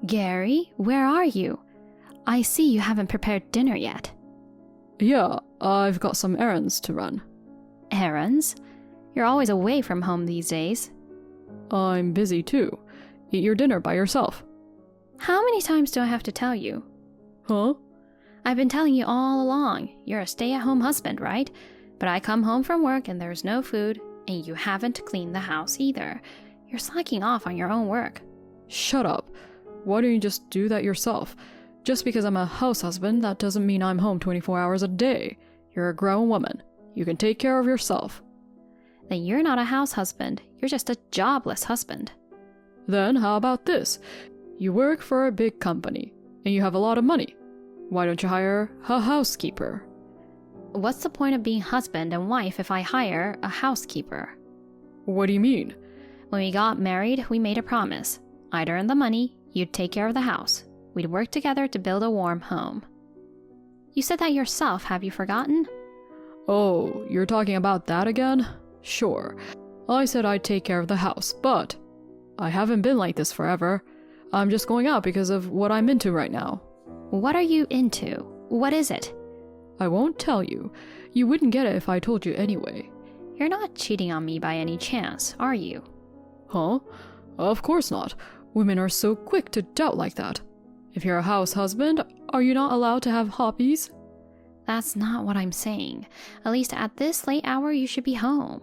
Gary, where are you? I see you haven't prepared dinner yet. Yeah, I've got some errands to run. Errands? You're always away from home these days. I'm busy too. Eat your dinner by yourself. How many times do I have to tell you? Huh? I've been telling you all along. You're a stay-at-home husband, right? But I come home from work and there's no food, and you haven't cleaned the house either. You're slacking off on your own work. Shut up. Why don't you just do that yourself? Just because I'm a house husband, that doesn't mean I'm home 24 hours a day. You're a grown woman. You can take care of yourself. Then you're not a house husband. You're just a jobless husband. Then how about this? You work for a big company, and you have a lot of money. Why don't you hire a housekeeper? What's the point of being husband and wife if I hire a housekeeper? What do you mean? When we got married, we made a promise. I'd earn the money, you'd take care of the house. We'd work together to build a warm home. You said that yourself, have you forgotten? Oh, you're talking about that again? Sure. I said I'd take care of the house, but I haven't been like this forever. I'm just going out because of what I'm into right now. What are you into? What is it? I won't tell you. You wouldn't get it if I told you anyway. You're not cheating on me by any chance, are you? Huh? Of course not. Women are so quick to doubt like that. If you're a house husband, are you not allowed to have hobbies? That's not what I'm saying. At least at this late hour, you should be home.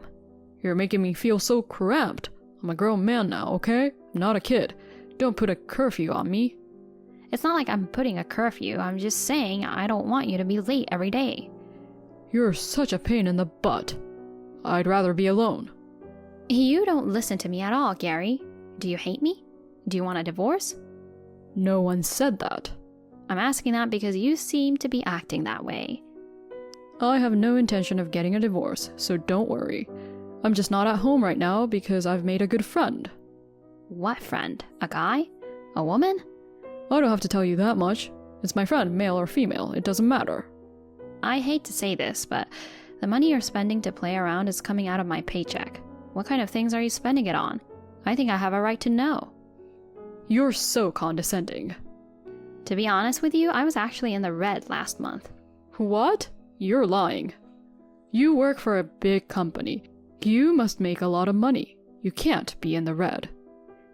You're making me feel so cramped. I'm a grown man now, okay? I'm not a kid. Don't put a curfew on me. It's not like I'm putting a curfew. I'm just saying I don't want you to be late every day. You're such a pain in the butt. I'd rather be alone. You don't listen to me at all, Gary. Do you hate me? Do you want a divorce? No one said that. I'm asking that because you seem to be acting that way. I have no intention of getting a divorce, so don't worry. I'm just not at home right now because I've made a good friend. What friend? A guy? A woman? I don't have to tell you that much. It's my friend, male or female, it doesn't matter. I hate to say this, but the money you're spending to play around is coming out of my paycheck. What kind of things are you spending it on? I think I have a right to know. You're so condescending. To be honest with you, I was actually in the red last month. What? You're lying. You work for a big company. You must make a lot of money. You can't be in the red.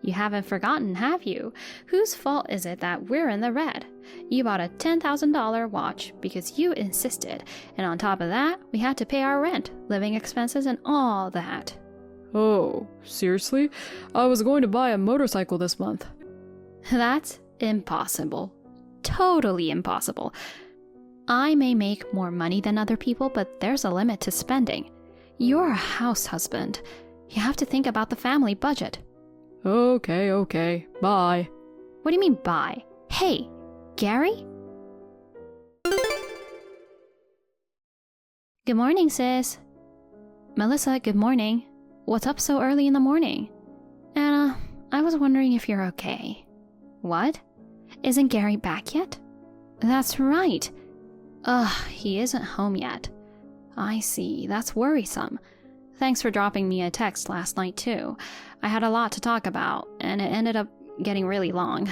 You haven't forgotten, have you? Whose fault is it that we're in the red? You bought a $10,000 watch because you insisted, and on top of that, we had to pay our rent, living expenses, and all that. Oh, seriously? I was going to buy a motorcycle this month. That's impossible. Totally impossible. I may make more money than other people, but there's a limit to spending. You're a house husband. You have to think about the family budget. Okay, bye. What do you mean, bye? Hey, Gary? Good morning, sis. Melissa, good morning. What's up so early in the morning? Anna, I was wondering if you're okay. What? Isn't Gary back yet? That's right. He isn't home yet. I see, that's worrisome. Thanks for dropping me a text last night too. I had a lot to talk about, and it ended up getting really long.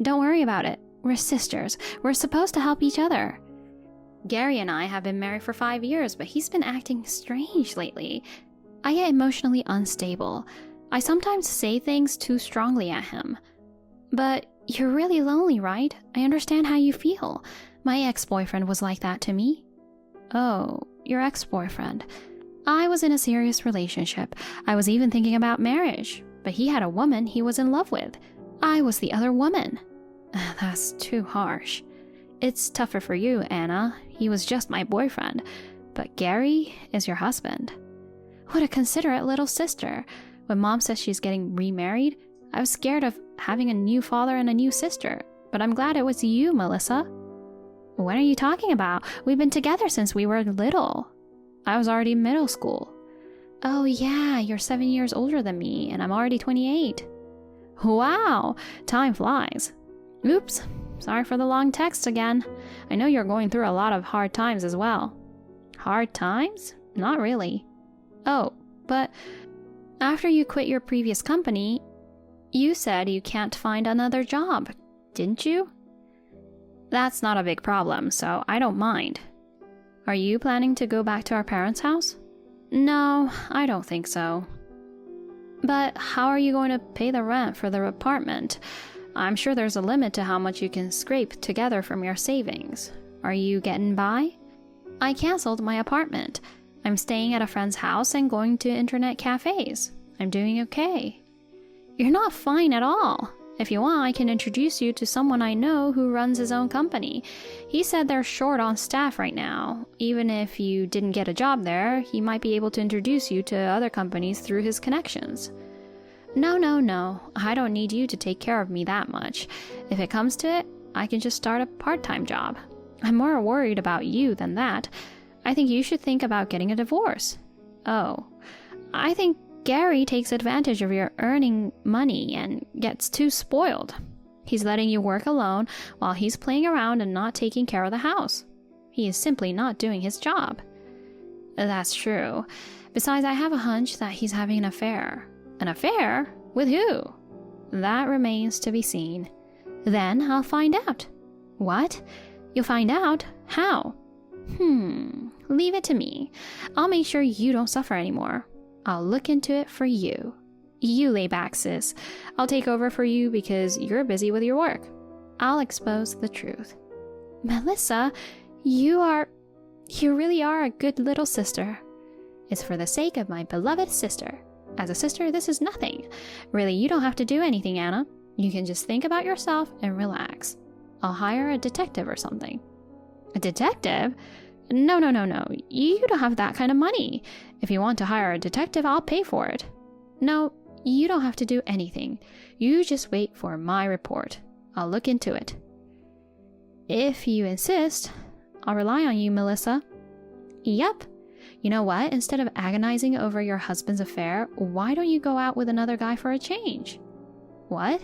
Don't worry about it. We're sisters. We're supposed to help each other. Gary and I have been married for 5 years, but he's been acting strange lately. I get emotionally unstable. I sometimes say things too strongly at him. But you're really lonely, right? I understand how you feel. My ex-boyfriend was like that to me. Oh, your ex-boyfriend. I was in a serious relationship. I was even thinking about marriage, but he had a woman he was in love with. I was the other woman. That's too harsh. It's tougher for you, Anna. He was just my boyfriend, but Gary is your husband. What a considerate little sister. When Mom says she's getting remarried, I was scared of having a new father and a new sister, but I'm glad it was you, Melissa. What are you talking about? We've been together since we were little. I was already in middle school. Oh yeah, you're 7 years older than me, and I'm already 28. Wow, time flies. Oops, sorry for the long text again. I know you're going through a lot of hard times as well. Hard times? Not really. Oh, but after you quit your previous company, You said you can't find another job, didn't you? That's not a big problem, so I don't mind. Are you planning to go back to our parents' house? No, I don't think so. But how are you going to pay the rent for the apartment? I'm sure there's a limit to how much you can scrape together from your savings. Are you getting by? I canceled my apartment. I'm staying at a friend's house and going to internet cafes. I'm doing okay. You're not fine at all. If you want, I can introduce you to someone I know who runs his own company. He said they're short on staff right now. Even if you didn't get a job there, he might be able to introduce you to other companies through his connections. No. I don't need you to take care of me that much. If it comes to it, I can just start a part-time job. I'm more worried about you than that. I think you should think about getting a divorce. Oh, I think Gary takes advantage of your earning money and gets too spoiled. He's letting you work alone while he's playing around and not taking care of the house. He is simply not doing his job. That's true. Besides, I have a hunch that he's having an affair. An affair? With who? That remains to be seen. Then I'll find out. What? You'll find out? How? Leave it to me. I'll make sure you don't suffer anymore. I'll look into it for you. You lay back, sis. I'll take over for you because you're busy with your work. I'll expose the truth. Melissa, you really are a good little sister. It's for the sake of my beloved sister. As a sister, this is nothing. Really, you don't have to do anything, Anna. You can just think about yourself and relax. I'll hire a detective or something. A detective? No. You don't have that kind of money. If you want to hire a detective, I'll pay for it. No, you don't have to do anything. You just wait for my report. I'll look into it. If you insist, I'll rely on you, Melissa. Yep. You know what? Instead of agonizing over your husband's affair, why don't you go out with another guy for a change? What?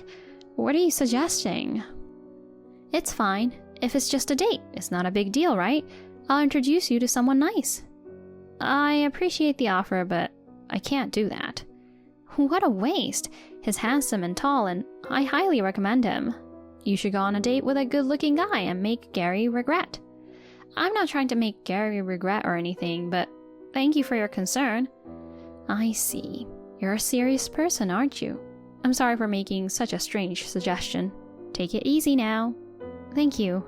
What are you suggesting? It's fine. If it's just a date, it's not a big deal, right? I'll introduce you to someone nice. I appreciate the offer, but I can't do that. What a waste. He's handsome and tall, and I highly recommend him. You should go on a date with a good-looking guy and make Gary regret. I'm not trying to make Gary regret or anything, but thank you for your concern. I see. You're a serious person, aren't you? I'm sorry for making such a strange suggestion. Take it easy now. Thank you.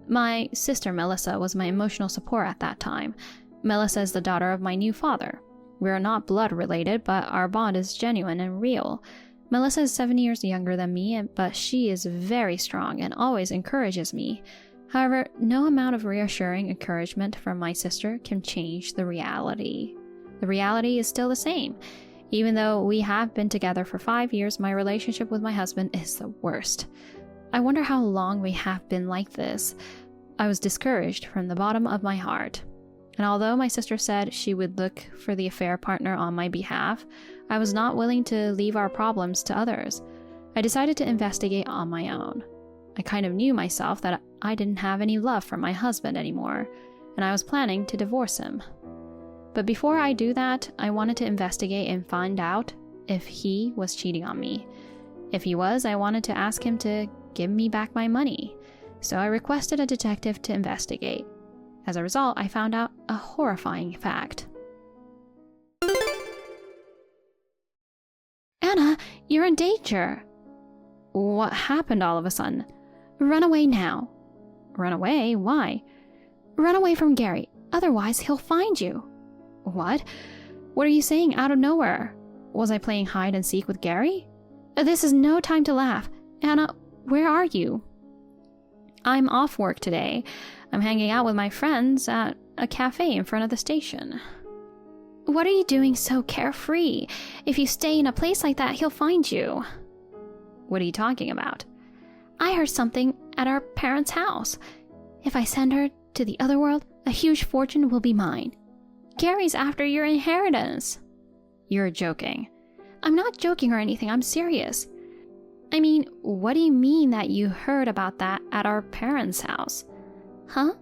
My sister Melissa was my emotional support at that time. Melissa is the daughter of my new father. We are not blood related, but our bond is genuine and real. Melissa is 7 years younger than me, but she is very strong and always encourages me. However, no amount of reassuring encouragement from my sister can change the reality. The reality is still the same. Even though we have been together for 5 years, my relationship with my husband is the worst. I wonder how long we have been like this. I was discouraged from the bottom of my heart. And although my sister said she would look for the affair partner on my behalf, I was not willing to leave our problems to others. I decided to investigate on my own. I kind of knew myself that I didn't have any love for my husband anymore, and I was planning to divorce him. But before I do that, I wanted to investigate and find out if he was cheating on me. If he was, I wanted to ask him to give me back my money. So I requested a detective to investigate. As a result, I found out a horrifying fact. Anna, you're in danger. What happened all of a sudden? Run away now. Run away? Why? Run away from Gary, otherwise he'll find you. What? What are you saying out of nowhere? Was I playing hide and seek with Gary? This is no time to laugh. Anna, where are you? I'm off work today. I'm hanging out with my friends at a cafe in front of the station. What are you doing so carefree? If you stay in a place like that, he'll find you. What are you talking about? I heard something at our parents' house. If I send her to the other world, a huge fortune will be mine. Gary's after your inheritance. You're joking. I'm not joking or anything, I'm serious. I mean, what do you mean that you heard about that at our parents' house? Huh?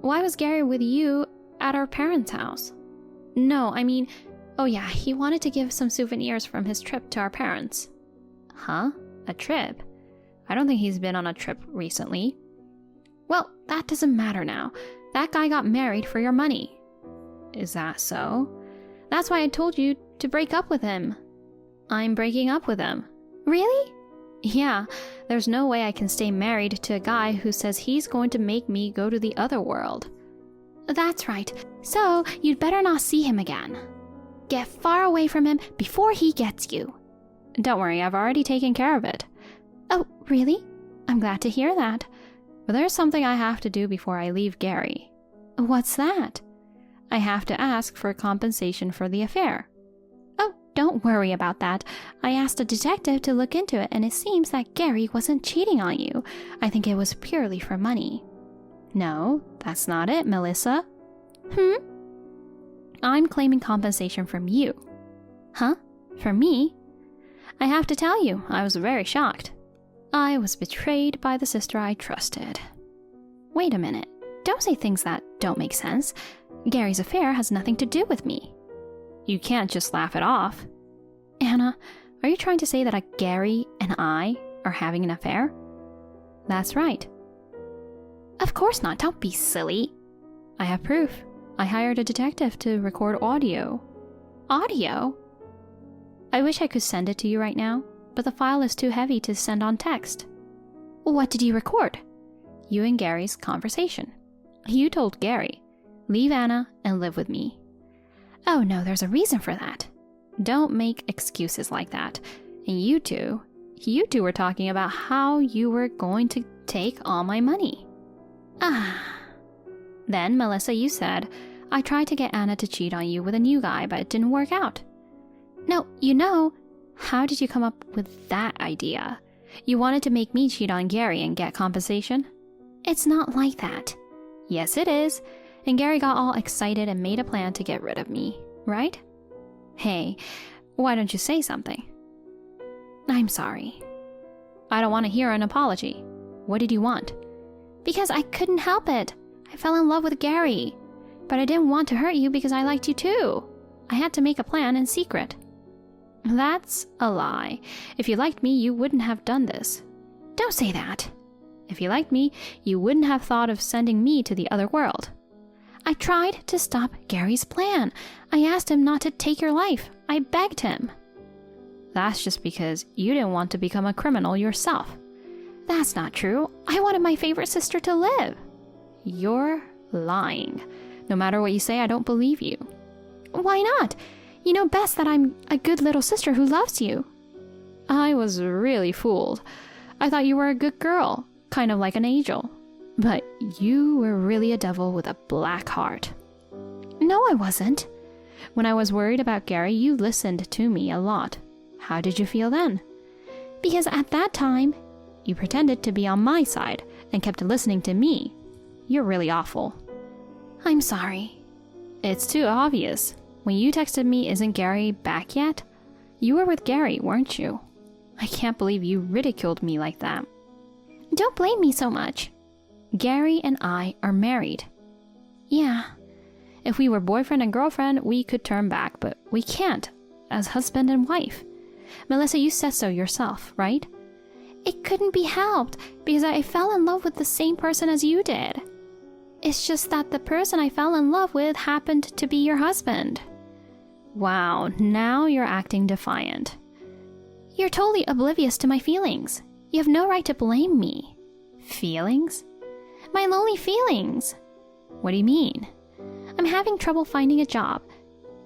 Why was Gary with you at our parents' house? No, I mean, Oh yeah, he wanted to give some souvenirs from his trip to our parents. Huh? A trip? I don't think he's been on a trip recently. Well, that doesn't matter now. That guy got married for your money. Is that so? That's why I told you to break up with him. I'm breaking up with him. Really? Yeah, there's no way I can stay married to a guy who says he's going to make me go to the other world. That's right. So, you'd better not see him again. Get far away from him before he gets you. Don't worry, I've already taken care of it. Oh, really? I'm glad to hear that. But there's something I have to do before I leave Gary. What's that? I have to ask for compensation for the affair. Oh, don't worry about that. I asked a detective to look into it, and it seems that Gary wasn't cheating on you. I think it was purely for money. No, that's not it, Melissa. I'm claiming compensation from you. Huh? From me? I have to tell you, I was very shocked. I was betrayed by the sister I trusted. Wait a minute. Don't say things that don't make sense. Gary's affair has nothing to do with me. You can't just laugh it off. Anna, are you trying to say that Gary and I are having an affair? That's right. Of course not. Don't be silly. I have proof. I hired a detective to record audio. Audio? I wish I could send it to you right now, but the file is too heavy to send on text. What did you record? You and Gary's conversation. You told Gary, leave Anna and live with me. Oh no, there's a reason for that. Don't make excuses like that. And you two were talking about how you were going to take all my money. Then, Melissa, you said, I tried to get Anna to cheat on you with a new guy, but it didn't work out. No, how did you come up with that idea? You wanted to make me cheat on Gary and get compensation? It's not like that. Yes, it is. And Gary got all excited and made a plan to get rid of me, right? Hey, why don't you say something? I'm sorry. I don't want to hear an apology. What did you want? Because I couldn't help it. I fell in love with Gary. But I didn't want to hurt you because I liked you too. I had to make a plan in secret. That's a lie. If you liked me, you wouldn't have done this. Don't say that. If you liked me, you wouldn't have thought of sending me to the other world. I tried to stop Gary's plan. I asked him not to take your life. I begged him. That's just because you didn't want to become a criminal yourself. That's not true. I wanted my favorite sister to live. You're lying. No matter what you say, I don't believe you. Why not? You know best that I'm a good little sister who loves you. I was really fooled. I thought you were a good girl, kind of like an angel. But you were really a devil with a black heart. No, I wasn't. When I was worried about Gary, you listened to me a lot. How did you feel then? Because at that time, you pretended to be on my side and kept listening to me. You're really awful. I'm sorry. It's too obvious. When you texted me, isn't Gary back yet? You were with Gary, weren't you? I can't believe you ridiculed me like that. Don't blame me so much. Gary and I are married. Yeah. If we were boyfriend and girlfriend, we could turn back, but we can't, as husband and wife. Melissa, you said so yourself, right? It couldn't be helped, because I fell in love with the same person as you did. It's just that the person I fell in love with happened to be your husband. Wow, now you're acting defiant. You're totally oblivious to my feelings. You have no right to blame me. Feelings? My lonely feelings. What do you mean? I'm having trouble finding a job,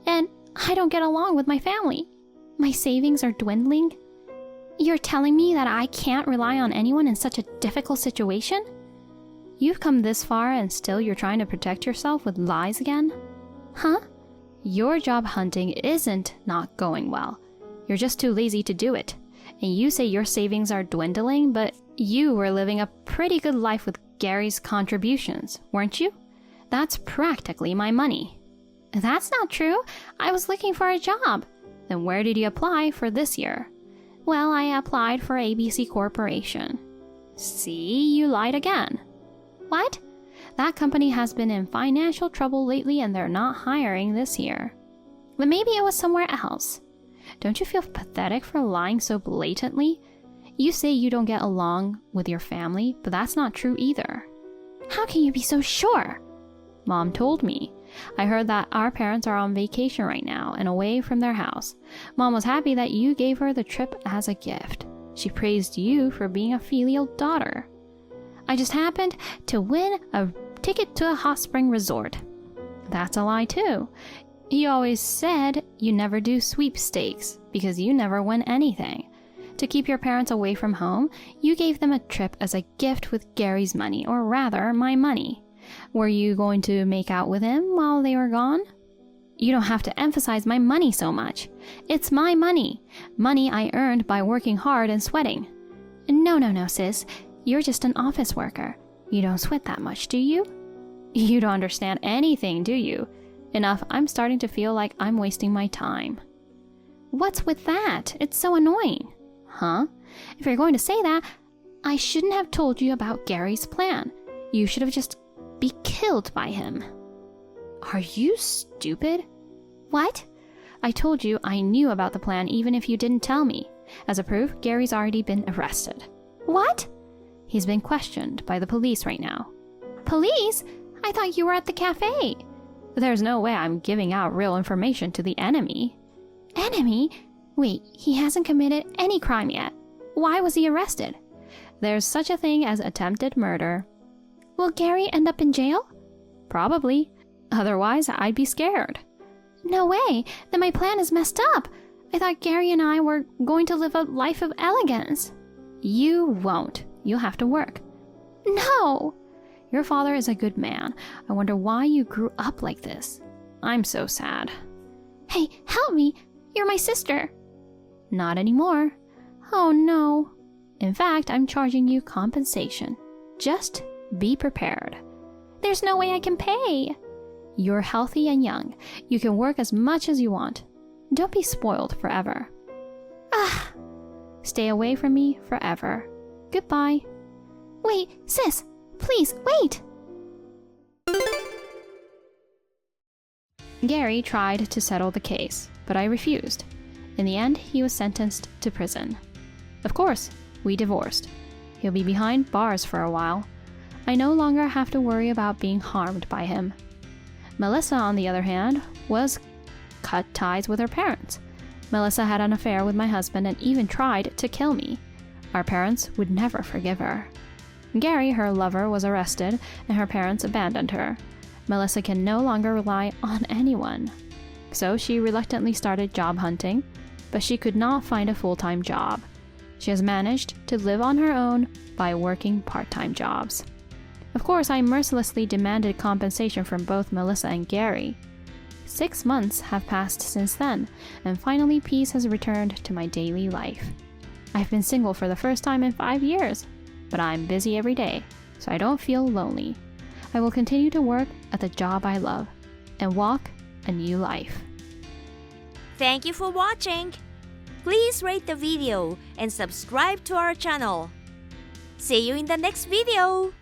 and I don't get along with my family. My savings are dwindling. You're telling me that I can't rely on anyone in such a difficult situation? You've come this far and still you're trying to protect yourself with lies again? Huh? Your job hunting isn't not going well. You're just too lazy to do it. And you say your savings are dwindling, but you were living a pretty good life with Gary's contributions, weren't you? That's practically my money. That's not true. I was looking for a job. Then where did you apply for this year? Well, I applied for ABC Corporation. See, you lied again. What? That company has been in financial trouble lately and they're not hiring this year. Then maybe it was somewhere else. Don't you feel pathetic for lying so blatantly? You say you don't get along with your family, but that's not true either. How can you be so sure? Mom told me. I heard that our parents are on vacation right now and away from their house. Mom was happy that you gave her the trip as a gift. She praised you for being a filial daughter. I just happened to win a ticket to a hot spring resort. That's a lie too. You always said you never do sweepstakes because you never win anything. To keep your parents away from home, you gave them a trip as a gift with Gary's money, or rather, my money. Were you going to make out with him while they were gone? You don't have to emphasize my money so much. It's my money. Money I earned by working hard and sweating. No, sis. You're just an office worker. You don't sweat that much, do you? You don't understand anything, do you? Enough, I'm starting to feel like I'm wasting my time. What's with that? It's so annoying. Huh? If you're going to say that, I shouldn't have told you about Gary's plan. You should have just been killed by him. Are you stupid? What? I told you I knew about the plan even if you didn't tell me. As a proof, Gary's already been arrested. What? He's been questioned by the police right now. Police? I thought you were at the cafe. There's no way I'm giving out real information to the enemy. Enemy? Wait, he hasn't committed any crime yet. Why was he arrested? There's such a thing as attempted murder. Will Gary end up in jail? Probably. Otherwise, I'd be scared. No way. Then my plan is messed up. I thought Gary and I were going to live a life of elegance. You won't. You'll have to work. No. Your father is a good man. I wonder why you grew up like this. I'm so sad. Hey, help me. You're my sister. Not anymore. Oh no. In fact, I'm charging you compensation. Just be prepared. There's no way I can pay. You're healthy and young. You can work as much as you want. Don't be spoiled forever. Ah. Stay away from me forever. Goodbye. Wait, sis. Please, wait! Gary tried to settle the case, but I refused. In the end, he was sentenced to prison. Of course, we divorced. He'll be behind bars for a while. I no longer have to worry about being harmed by him. Melissa, on the other hand, was cut ties with her parents. Melissa had an affair with my husband and even tried to kill me. Our parents would never forgive her. Gary, her lover, was arrested and her parents abandoned her. Melissa can no longer rely on anyone. So she reluctantly started job hunting, but she could not find a full-time job. She has managed to live on her own by working part-time jobs. Of course, I mercilessly demanded compensation from both Melissa and Gary. 6 months have passed since then, and finally peace has returned to my daily life. I've been single for the first time in 5 years. But I'm busy every day, so I don't feel lonely. I will continue to work at the job I love and walk a new life. Thank you for watching. Please rate the video and subscribe to our channel. See you in the next video.